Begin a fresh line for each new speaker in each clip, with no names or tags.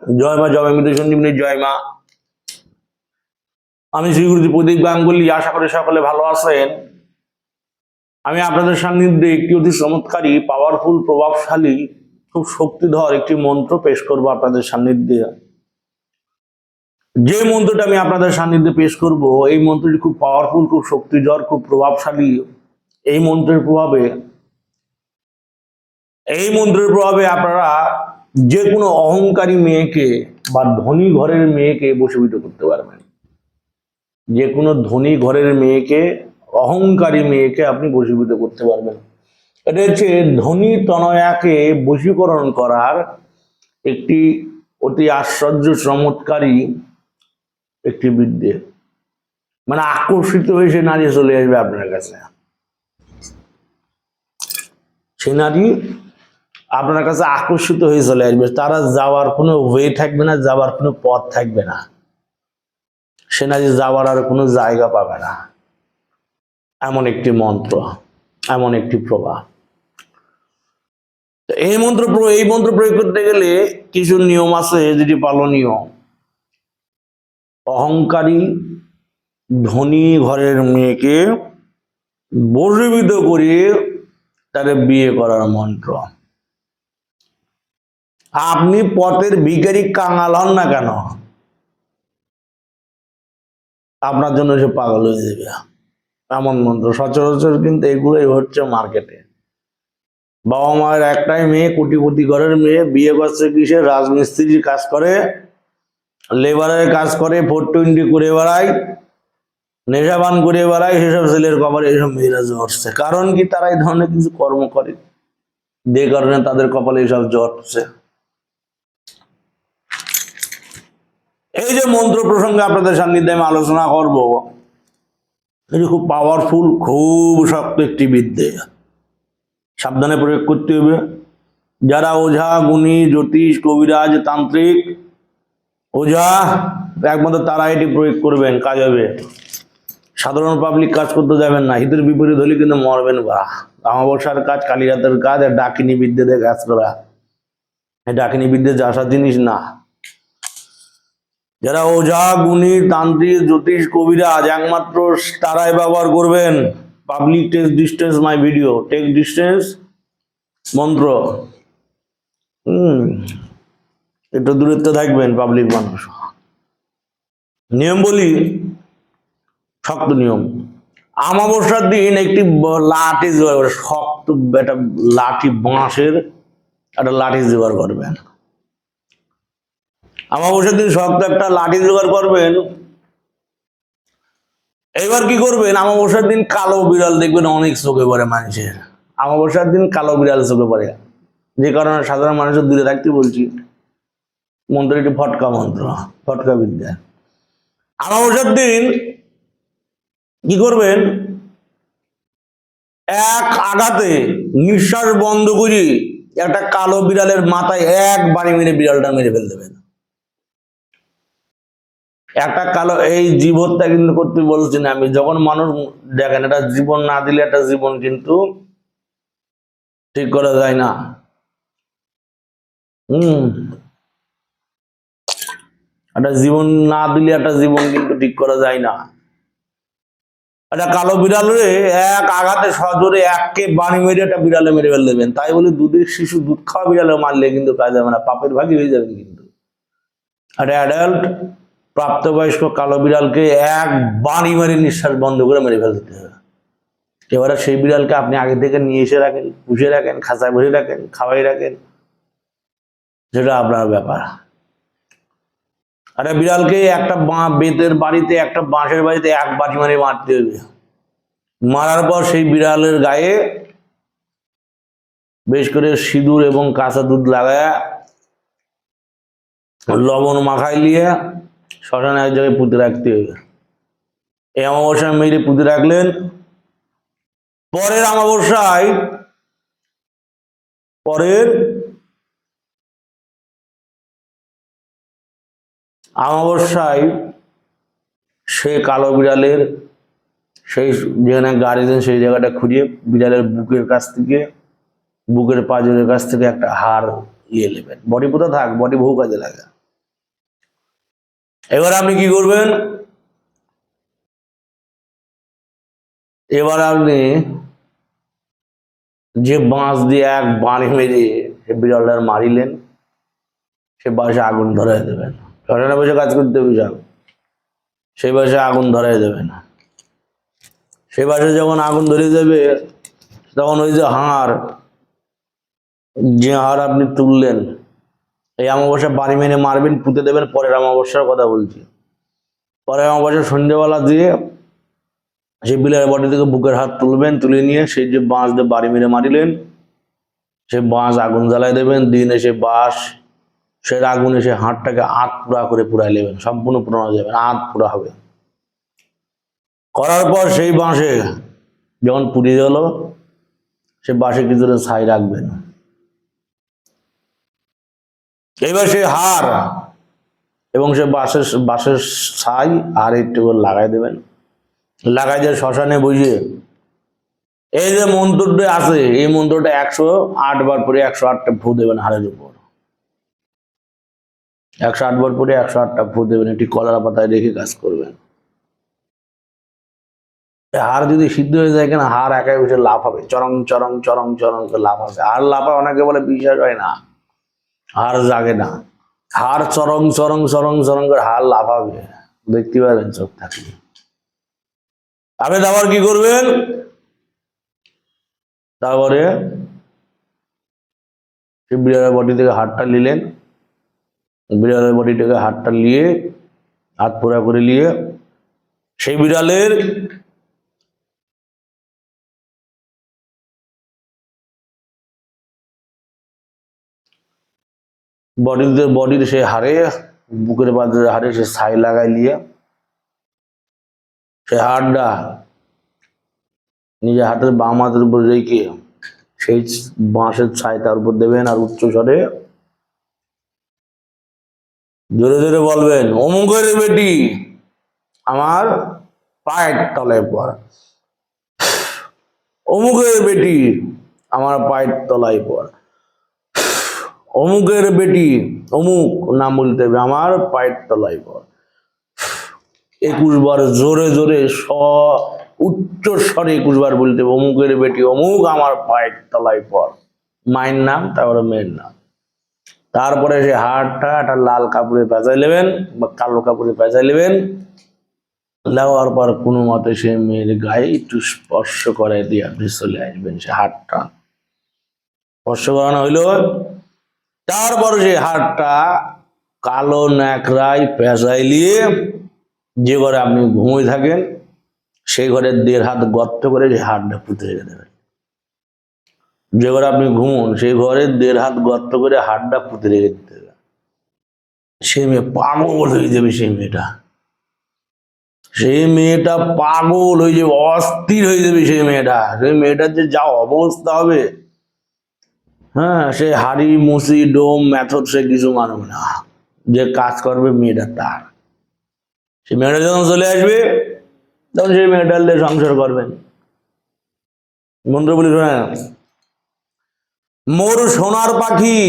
জয় মা জয় মৃত সঞ্জীবনী, জয় মা। আমি শ্রী গুরুজি প্রদীপ গাঙ্গুলি। আশা করি সকলে ভালো আছেন। আমি আপনাদের সান্নিধ্যে একটি অতি চমৎকারী, পাওয়ারফুল, প্রভাবশালী, খুব শক্তিধর একটি মন্ত্র পেশ করব আপনাদের সান্নিধ্যে। যে মন্ত্রটা আমি আপনাদের সান্নিধ্যে পেশ করব, এই মন্ত্রটি খুব পাওয়ারফুল, খুব শক্তিধর, খুব প্রভাবশালী। এই মন্ত্রের প্রভাবে আপনারা যে কোনো অহংকারী মেয়েকে বা ধনী ঘরের মেয়েকে বশীভূত করতে পারবেন। যে কোনো ধনী ঘরের মেয়েকে, অহংকারী মেয়েকে আপনি বশীভূত করতে পারবেন। এটা হচ্ছে ধনী তনয়াকে বশীকরণ করার একটি অতি আশ্চর্য চমৎকারী একটি বিদ্যে। মানে আকর্ষিত হয়ে সে নারী চলে আসবে আপনার কাছে। সে নারী আপনার কাছে আকর্ষিত হয়ে চলে আসবে। তারা যাওয়ার কোনো ওয়ে থাকবে না, যাওয়ার কোনো পথ থাকবে না। সে নারী যাওয়ার আর কোনো জায়গা পাবে না। এমন একটি মন্ত্র, এমন একটি প্রভাব। এই মন্ত্র প্রয়োগ করতে গেলে কিছু নিয়ম আছে যেটি পালনীয়। অহংকারী ধনী ঘরের মেয়েকে বশীভূত করে তার বিয়ে করার মন্ত্র। আপনি পথের ভিখারি কাঙাল হন না কেন, আপনার জন্য সে পাগল হয়ে যাবে। এমন মন্ত্র সচরাচর কিন্তু এগুলোই হচ্ছে মার্কেটে। বাবা মায়ের একটাই মেয়ে, কোটিপতি ঘরের মেয়ে, বিয়ে করছে কিসে? রাজমিস্ত্রির কাজ করে, লেবারের কাজ করে, 420 করে বেড়ায়, নেশাবান করে বেড়ায়। সেসব ছেলের কপালে এইসব মেয়েরা জড়ছে। কারণ কি? তারা এই ধরনের কিছু কর্ম করে, যে কারণে তাদের কপালে এইসব জড়ছে। এই যে মন্ত্র প্রসঙ্গে আপনাদের সান্নিধ্যে আমি আলোচনা করব, এটি খুব পাওয়ারফুল, খুব শক্ত একটি বিদ্যে। সাবধানে প্রয়োগ করতে হবে। যারা ওঝা, গুণী, জ্যোতিষ, কবিরাজ, তান্ত্রিক, ওঝা, একমাত্র তারা এটি প্রয়োগ করবেন, কাজ হবে। সাধারণ পাবলিক কাজ করতে যাবেন না। হিতের বিপরীত হলে কিন্তু মরবেন। বা অমাবস্যার কাজ, কালীরাতের কাজ, আর ডাকিনী বিদ্যে দিয়ে কাজ করা, এই ডাকিনী বিদ্যে আসার জিনিস না। যারা ওঝা, গুণী, তান্ত্রিক, জ্যোতিষ, কবিরাজ, একমাত্র তারাই ব্যবহার করবেন। Public take distance my video, take distance মন্ত্র। একটু দূরত্বে থাকবেন পাবলিক মানুষ। নিয়ম বলি, শক্ত নিয়ম। অমাবস্যার দিন একটি লাঠি জোগাড় করে, শক্ত একটা লাঠি, বাঁশের একটা লাঠি জোগাড় করবেন। অমাবস্যার দিন শক্ত একটা লাঠি জোগাড় করবেন। এবার কি করবেন? অমাবস্যার দিন কালো বিড়াল দেখবেন অনেক চোখে পড়ে মানুষের। অমাবস্যার দিন কালো বিড়াল চোখে পড়ে, যে কারণে সাধারণ মানুষের দূরে থাকতে বলছি। মন্ত্র এটি ফটকা মন্ত্র, ফটকা বিদ্যা। অমাবস্যার দিন কি করবেন? এক আঘাতে নিঃশ্বাস বন্ধ করে একটা কালো বিড়ালের মাথায় এক বাড়ি মেরে বিড়ালটা মেরে ফেল দেবেন। একটা কালো, এই জীবনটা কিন্তু করতে বলছি না আমি। যখন মানুষ দেখেন, এটা জীবন না দিলে একটা জীবন কিন্তু ঠিক করা যায় না। একটা জীবন না দিলে একটা জীবন কিন্তু ঠিক করা যায় না। একটা কালো বিড়ালে এক আঘাতে সজোরে একে বাড়ি মেরে একটা বিড়ালে মেরে ফেল দেবেন। তাই বলে দুধের শিশু, দুধ খাওয়া বিড়ালে মারলে কিন্তু কাজ হবে না, পাপের ভাগী হয়ে যাবেন। কিন্তু একটা অ্যাডাল্ট প্রাপ্তবয়স্ক কালো বিড়ালকে এক বাড়ি মেরে নিঃশ্বাস বন্ধ করে মেরে ফেল দিতে হবে। এবারে সেই বিড়ালকে আপনি আগে থেকে নিয়ে এসে রাখেন, পুষে রাখেন, খাঁচায় বসে রাখেন, খাওয়াই রাখেন, সেটা আপনার ব্যাপার। একটা বিড়ালকে একটা বেতের বাড়িতে, একটা বাঁশের বাড়িতে এক বাড়ি মারে মারতে হবে। মারার পর সেই বিড়ালের গায়ে বেশ করে সিঁদুর এবং কাঁচা দুধ লাগায়া, লবণ মাখাই নিয়ে শ্মশানে এক জায়গায় পুঁতে রাখতে হবে। এই অমাবস্যায় মেরে পুঁতে রাখলেন। পরের অমাবস্যায় সে কালো বিড়ালের সেই যেখানে গাড়ি দেন সেই জায়গাটা খুঁড়িয়ে বিড়ালের বুকের কাছ থেকে, বুকের পাঁজরের কাছ থেকে একটা হাড় নেবেন। বডি পোতা থাক, বডি বহু কাজে লাগে। এবার আপনি কি করবেন, এবার আপনি যে বাঁশ দিয়ে এক বাড়ি মেরে সে বিড়ালটার মারিলেন, সে বাসে আগুন ধরাই দেবেন। শ্মশানে বসে কাজ করতে বিশাল, সেই বাসে আগুন ধরাই দেবেন। সেই বাসে যখন আগুন ধরে যাবে, তখন ওই যে হাড়, যে হাড় আপনি তুললেন, এই অমাবস্যা বাড়ি মেরে মারবেন, পুঁতে দেবেন। পরের অমাবস্যার কথা বলছি, পরের অমাবস্যা সন্ধ্যেবেলা দিয়ে সেই বিলের বডি থেকে বুকের হাত তুলবেন, তুলে নিয়ে সেই যে বাঁশ দিয়ে বাড়ি মেরে মারিলেন, সে বাঁশ আগুন জ্বালাই দেবেন। দিনে সে বাঁশ, সে আগুনে সে হাড়টাকে আট পুরা করে পুরাই নেবেন, সম্পূর্ণ পুরানো যাবে, আট পুরা হবে। করার পর সেই বাঁশে যখন পুড়িয়ে গেল, সে বাঁশে কিছুটা ছাই রাখবেন। এবার সেই হাড় এবং সে বাঁশের ছাই আর একটু করে লাগাই দেবেন। লাগাই দিয়ে শ্মশানে বুঝিয়ে এই যে মন্ত্রটা আছে, এই মন্ত্রটা 108 বার পরে 108টা ফু দেবেন হাড়ের উপর। 108 বার পরে 108টা ফু দেবেন, একটি কলার পাতায় রেখে কাজ করবেন। হাড় যদি সিদ্ধ হয়ে যায়, কেন হাড় একাই বসে লাভ হবে, চরং চরং চরং চরং করে লাভ হবে। হাড় লাফায়, অনেকে বলে বিশ্বাস হয় না, হাড় জাগে না। হাড় চরং চরং চরং চরং করে হাড় লাফাবে, দেখতে পাবেন চোখ থাকলে। আপনি আবার কি করবেন, তারপরে বিড়ালের বডি থেকে হাড়টা নিলেন, বিড়ালের বডি থেকে হাড়টা নিয়ে হাত পোড়া করে নিয়ে সেই বিড়ালের বডির সে হাড়ে, বুকের বাঁধে হাড়ে সে ছাই লাগাই নিয়ে সে হাড়টা নিজের হাতের বাম হাতের উপর রেখে সেই বাঁশের ছাই তার উপর দেবেন। আর উচ্চ স্বরে জোরে জোরে বলবেন, অমুকের বেটি আমার পায়ের তলায় পড়, অমুকের বেটি আমার পায়ের তলায় পড়, অমুকের বেটি, অমুক নাম বলতে হবে, আমার পায়ের তলায় পড়। 21 বার জোরে জোরে উচ্চ স্বরে 21 বার বলতে হবে, অমুকের বেটি অমুক আমার পায়ের তলায় পড়। মায়ের নাম, তারপরে মেয়ের নাম। তারপরে সে হাড়টা একটা লাল কাপড়ে পেঁচাই নেবেন বা কালো কাপড়ে পেঁচাই নেবেন। নেওয়ার পর কোনো মতে সে মেয়ের গায়ে একটু স্পর্শ করে দিয়ে আপনি চলে আসবেন। সে হাড়টা স্পর্শ করানো হইল, তারপর সে হাড়টা কালো ন্যাকড়ায় পেঁচাই নিয়ে যে ঘরে আপনি ঘুমোই থাকেন, সেই ঘরে 1.5 হাত গর্ত করে যে হাড়টা পুঁতে রেখে দেবেন। যে ঘরে আপনি ঘুমুন, সেই ঘরে 1.5 হাত গর্ত করে হাড়টা পুঁতে রেখে দিতে হবে। সে মেয়ে পাগল হয়ে যাবে, সেই মেয়েটা পাগল হয়ে যাবে, অস্থির হয়ে যাবে। সেই মেয়েটার যে যা অবস্থা হবে, হ্যাঁ, সে হাড়ি মুসি ডোম মেথড সে কিছু মানবে না, যে কাজ করবে মেয়েটা তার। সে মেয়েটা যখন চলে আসবে, তখন সেই মেয়েটার দিয়ে সংসার করবেন। মন্ত্র বলি শোনেন, মোর সোনার পাখি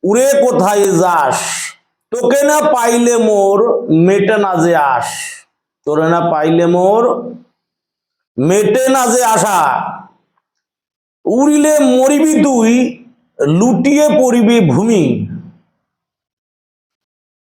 উড়ে কোথায় যাস, তোকে না পাইলে মোর মেটে না যে আস, তোরে না পাইলে মোর মেটে না যে আশা, উড়িলে মরিবি তুই লুটিয়ে পড়িবি ভূমি,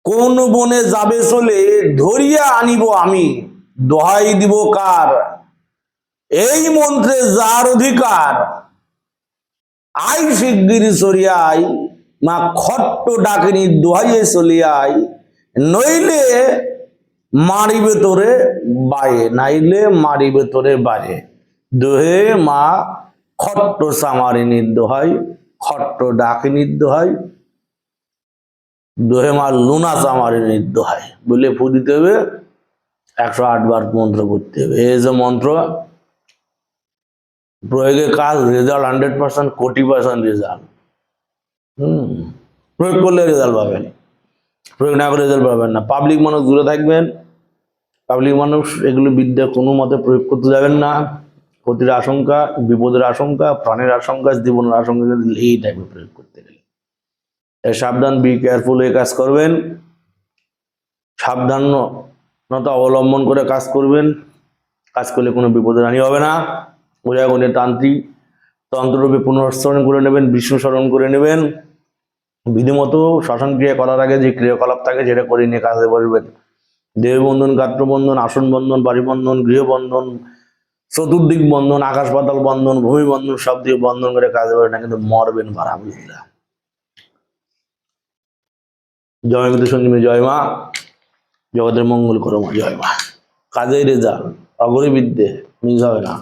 কোন বনে যাবে চলে ধরিয়া আনিব আমি, দোহাই দিব কার এই মন্ত্রে যার অধিকার, আই শিগগির চরিয়াই মা খট্ট ডাকিনি দোহাইয়ে চলিয়াই, নইলে মারিবে তোরে বায়ে, নাইলে মারিবে তোরে বায়ে, দোহে মা খট্ট চামারিনীর দোহাই, খট্ট ডাকিনীর দোহাই, দোহে মা লুনা চামারিনীর দোহাই বলে ফু দিতে হবে। 108 বার মন্ত্র করতে হবে। এই যে মন্ত্র প্রয়োগে কাজ, রেজাল্ট 100%, কোটি % রেজাল্ট। প্রয়োগ করলে রেজাল্ট পাবেন, প্রয়োগ না করে রেজাল্ট পাবেন না। পাবলিক মানুষ দূরে থাকবেন, পাবলিক মানুষ এগুলো বিদ্যা কোনো মতে প্রয়োগ করতে যাবেন না। ক্ষতির আশঙ্কা, বিপদের আশঙ্কা, প্রাণের আশঙ্কা, জীবনের আশঙ্কা এই টাইপের প্রয়োগ করতে গেলে সাবধান, বি কেয়ারফুল হয়ে কাজ করবেন। সাবধানতা অবলম্বন করে কাজ করবেন। কাজ করলে কোনো বিপদের হানি হবে না। ওজাগণে তান্ত্রিক তন্ত্ররূপে পুনঃস্মরণ করে নেবেন, বিষ্ণু স্মরণ করে নেবেন। বিধিমতো শ্মশান ক্রিয়া করার আগে যে ক্রিয়াকলাপ থাকে সেটা করে নিয়ে কাজে বসবেন। দেহবন্ধন, গাত্রবন্ধন, আসন বন্ধন, বাড়িবন্ধন, গৃহবন্ধন, চতুর্দিক বন্ধন, আকাশ পাতাল বন্ধন, ভূমি বন্ধন, সব দিয়ে বন্ধন করে কাজে বসে না, কিন্তু মরবেন ভাড়া, বুঝলা। জয় মিতু সঞ্জীবনী, জয় মা, জগতের মঙ্গল করো মা, জয় মা। কাজেই রেজাল্ট, অগরি বিদ্যে মিস হবে না।